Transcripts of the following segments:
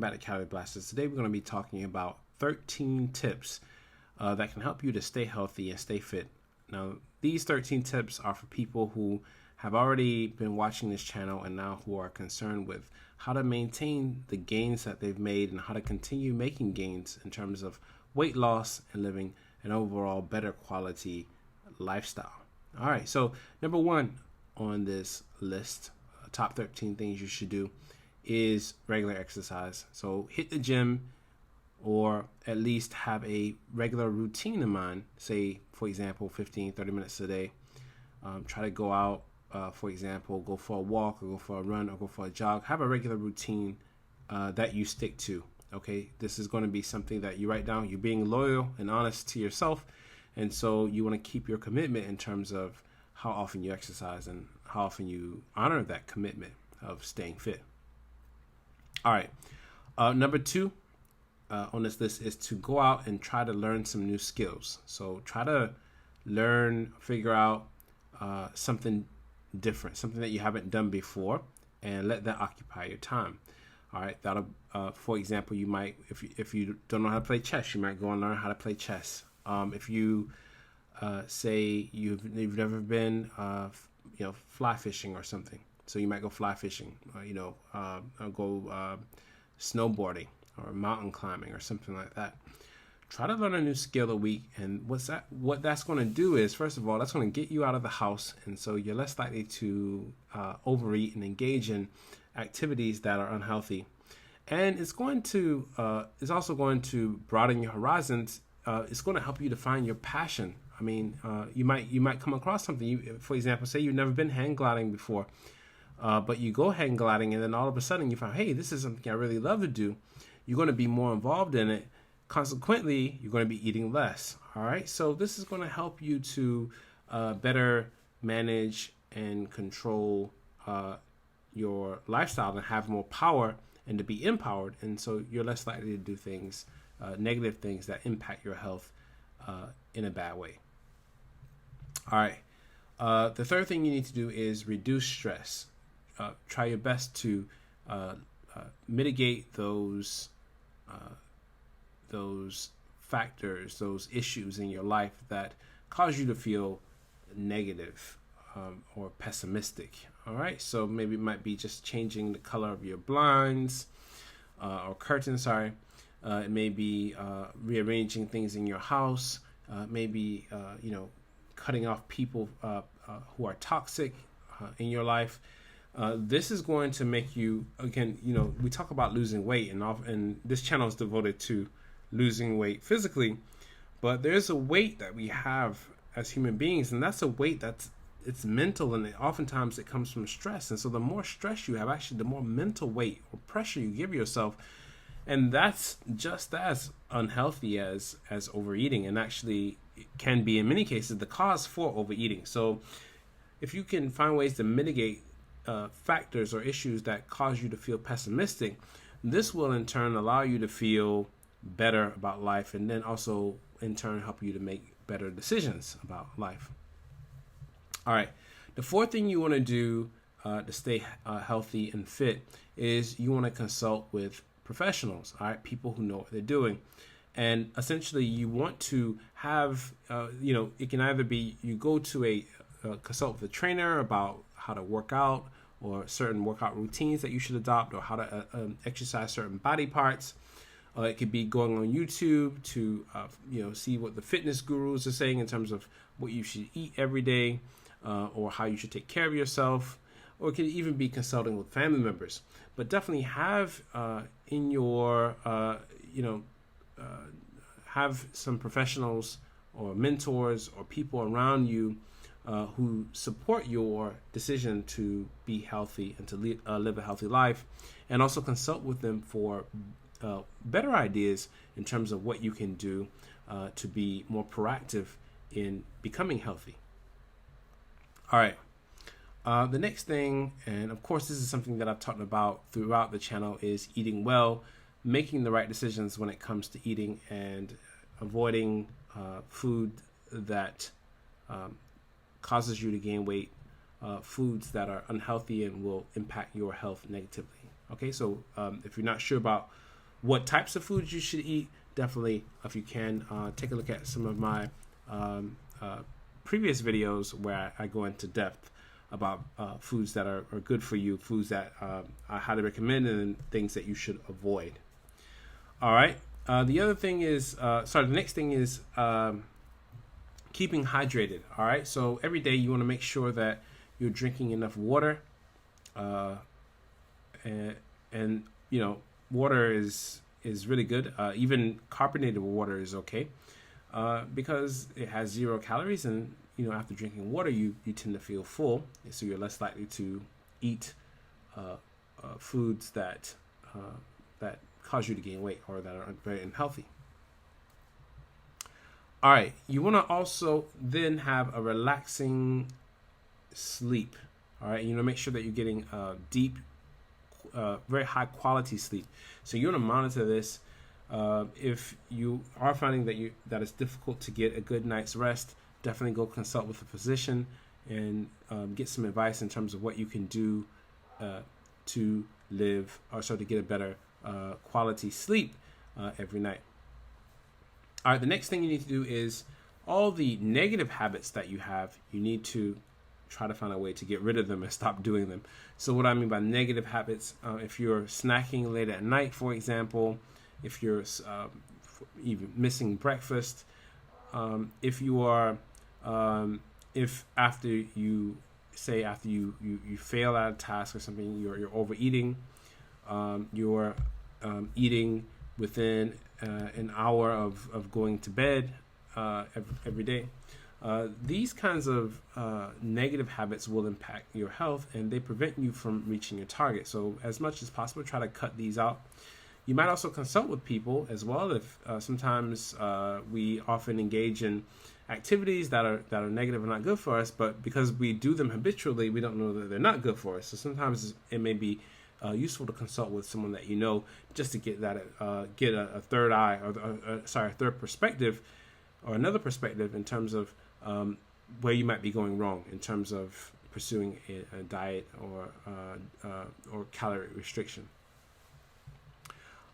back to Calorie Blasters. Today we're going to be talking about 13 tips that can help you to stay healthy and stay fit. Now, these 13 tips are for people who have already been watching this channel and now who are concerned with how to maintain the gains that they've made and how to continue making gains in terms of weight loss and living an overall better quality lifestyle. All right, so number one on this list, top 13 things you should do, is regular exercise. So hit the gym, or at least have a regular routine in mind. Say, for example, 15-30 minutes a day. Try to go out, for example, go for a walk or go for a run or go for a jog. Have a regular routine that you stick to. Okay, this is going to be something that you write down. You're being loyal and honest to yourself, and so you want to keep your commitment in terms of how often you exercise and how often you honor that commitment of staying fit. All right. Number two on this list is to go out and try to learn some new skills. So try to figure out something different, something that you haven't done before, and let that occupy your time. All right. That'll, for example, you might, if you don't know how to play chess, you might go and learn how to play chess. If you say you've never been, fly fishing or something. So you might go fly fishing, or go snowboarding or mountain climbing or something like that. Try to learn a new skill a week. And what that's going to do is, first of all, that's going to get you out of the house. And so you're less likely to overeat and engage in activities that are unhealthy. And it's also going to broaden your horizons. It's going to help you to find your passion. I mean, you might come across something. For example, say you've never been hang gliding before. But you go hang gliding, and then all of a sudden you find, hey, this is something I really love to do. You're going to be more involved in it. Consequently, you're going to be eating less. All right. So this is going to help you to better manage and control your lifestyle and have more power and to be empowered. And so you're less likely to do things, negative things that impact your health in a bad way. All right. The third thing you need to do is reduce stress. Try your best to mitigate those factors, those issues in your life that cause you to feel negative or pessimistic. All right, so maybe it might be just changing the color of your blinds or curtains. Sorry, it may be rearranging things in your house. Maybe cutting off people who are toxic in your life. This is going to make you, again, we talk about losing weight, and this channel is devoted to losing weight physically, but there's a weight that we have as human beings, and that's a weight it's mental, and oftentimes it comes from stress. And so the more stress you have, actually, the more mental weight or pressure you give yourself, and that's just as unhealthy as overeating, and actually can be, in many cases, the cause for overeating. So if you can find ways to mitigate factors or issues that cause you to feel pessimistic, this will in turn allow you to feel better about life, and then also in turn help you to make better decisions about life. All right. The fourth thing you want to do to stay healthy and fit is you want to consult with professionals, all right, people who know what they're doing. And essentially you want to have, it can either be you go to consult with a trainer about how to work out or certain workout routines that you should adopt, or how to exercise certain body parts. It could be going on YouTube to, see what the fitness gurus are saying in terms of what you should eat every day, or how you should take care of yourself. Or it could even be consulting with family members. But definitely have in your, have some professionals or mentors or people around you who support your decision to be healthy and to live a healthy life, and also consult with them for better ideas in terms of what you can do to be more proactive in becoming healthy. All right. The next thing, and of course this is something that I've talked about throughout the channel, is eating well, making the right decisions when it comes to eating, and avoiding food that causes you to gain weight, foods that are unhealthy and will impact your health negatively. Okay, so if you're not sure about what types of foods you should eat, definitely, if you can, take a look at some of my previous videos where I go into depth about foods that are good for you, foods that I highly recommend, and things that you should avoid. All right. The other thing is, the next thing is keeping hydrated. All right. So every day you want to make sure that you're drinking enough water. And you know, water is really good. Even carbonated water is okay because it has 0 calories, and you know, after drinking water, you tend to feel full, so you're less likely to eat foods that cause you to gain weight or that are very unhealthy. All right, you want to also then have a relaxing sleep. All right, you know, make sure that you're getting deep, very high quality sleep. So you want to monitor this. If you are finding that it's difficult to get a good night's rest, definitely go consult with a physician and get some advice in terms of what you can do to get a better quality sleep every night. All right, the next thing you need to do is all the negative habits that you have, you need to try to find a way to get rid of them and stop doing them. So what I mean by negative habits, if you're snacking late at night, for example, if you're even missing breakfast, if you are, if after you fail at a task or something, you're overeating, you're eating within an hour of going to bed every day. These kinds of negative habits will impact your health, and they prevent you from reaching your target. So as much as possible, try to cut these out. You might also consult with people as well. If sometimes we often engage in activities that are negative and not good for us, but because we do them habitually, we don't know that they're not good for us. So sometimes it may be useful to consult with someone that you know, just to get a third eye, or a third perspective, or another perspective in terms of where you might be going wrong in terms of pursuing a diet or calorie restriction.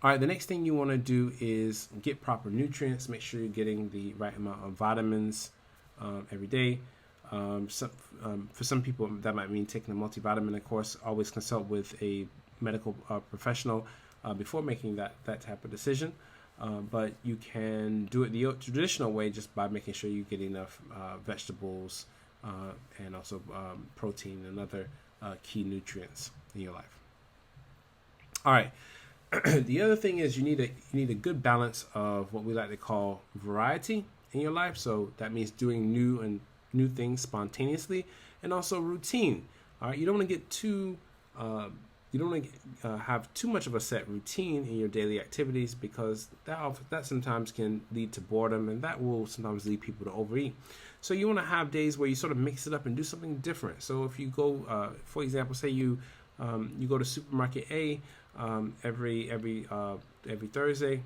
All right, the next thing you want to do is get proper nutrients. Make sure you're getting the right amount of vitamins every day. For some people, that might mean taking a multivitamin. Of course, always consult with a medical professional before making that type of decision. But you can do it the traditional way, just by making sure you get enough vegetables and also protein and other key nutrients in your life. All right. The other thing is you need a good balance of what we like to call variety in your life. So that means doing new things spontaneously, and also routine. All right, you don't want to get too have too much of a set routine in your daily activities, because that sometimes can lead to boredom, and that will sometimes lead people to overeat. So you want to have days where you sort of mix it up and do something different. So if you go, for example, say you go to supermarket A every Thursday,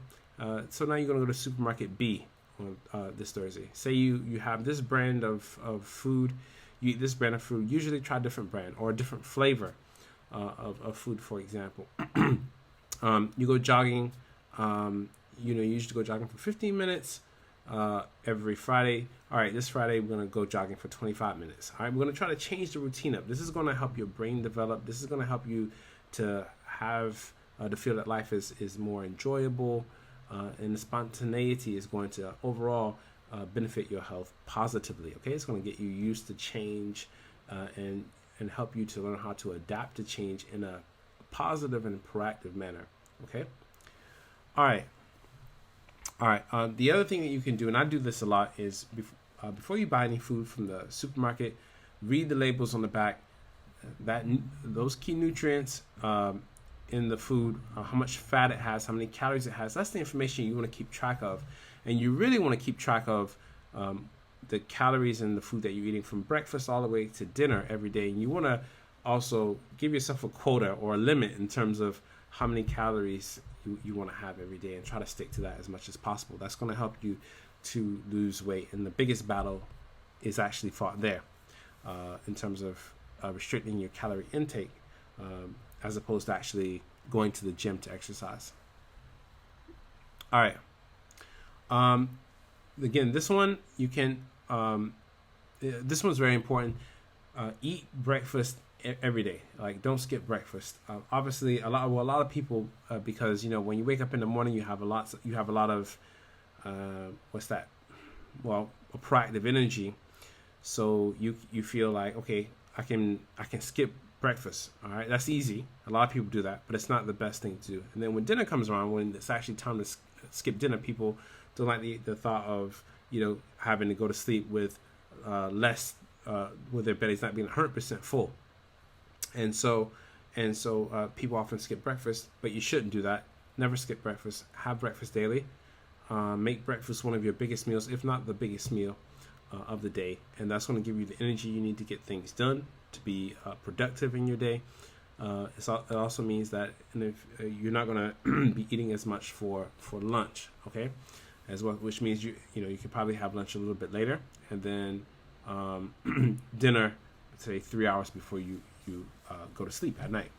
so now you're going to go to supermarket B on this Thursday. Say you have this brand of food, you eat this brand of food. Usually try a different brand or a different flavor of food, for example. You go jogging, you usually go jogging for 15 minutes every Friday. All right, this Friday we're going to go jogging for 25 minutes. All right, we're going to try to change the routine up. This is going to help your brain develop. This is going to help you to have to feel that life is more enjoyable, and the spontaneity is going to overall benefit your health positively. Okay, it's going to get you used to change and help you to learn how to adapt to change in a positive and proactive manner. Okay. All right. The other thing that you can do, and I do this a lot, is before you buy any food from the supermarket, read the labels on the back. Those key nutrients in the food, how much fat it has, how many calories it has. That's the information you want to keep track of, and you really want to keep track of the calories in the food that you're eating from breakfast all the way to dinner every day. And you want to also give yourself a quota or a limit in terms of how many calories you want to have every day, and try to stick to that as much as possible. That's going to help you to lose weight. And the biggest battle is actually fought there in terms of restricting your calorie intake, as opposed to actually going to the gym to exercise. All right. Um, Again, this one you can. This one's very important. Eat breakfast every day. Like, don't skip breakfast. Obviously, a lot of people, because when you wake up in the morning, you have a lot of what's that? Well, a proactive energy. So you feel like, okay, I can skip breakfast. All right, that's easy. A lot of people do that, but it's not the best thing to do. And then when dinner comes around, when it's actually time to skip dinner, people don't like the thought of having to go to sleep with less with their bellies not being 100% full. And so people often skip breakfast, but you shouldn't do that. Never skip breakfast. Have breakfast daily. Make breakfast one of your biggest meals, if not the biggest meal of the day, and that's going to give you the energy you need to get things done, to be productive in your day. It also means that if you're not going to be eating as much for lunch, okay, as well, which means you could probably have lunch a little bit later, and then dinner, say 3 hours before you go to sleep at night.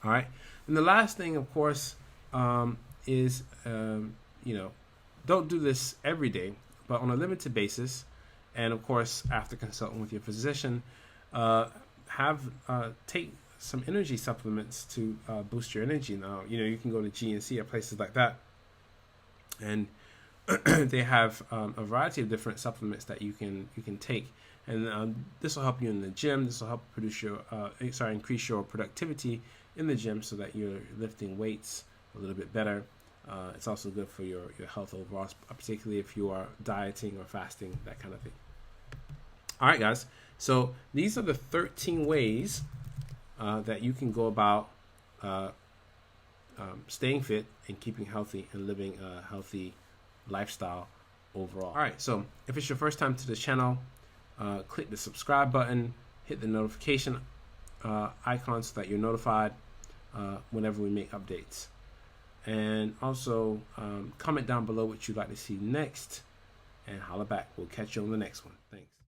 All right, and the last thing, of course, is don't do this every day, but on a limited basis, and of course after consulting with your physician, take some energy supplements to boost your energy. Now you can go to GNC or places like that, and they have a variety of different supplements that you can take, and this will help you in the gym. This will help increase your productivity in the gym, so that you're lifting weights a little bit better. It's also good for your health overall, particularly if you are dieting or fasting, that kind of thing. All right, guys. So these are the 13 ways that you can go about staying fit and keeping healthy and living a healthy lifestyle overall. All right. So if it's your first time to the channel, click the subscribe button, hit the notification icon so that you're notified whenever we make updates. And also comment down below what you'd like to see next, and holla back. We'll catch you on the next one. Thanks.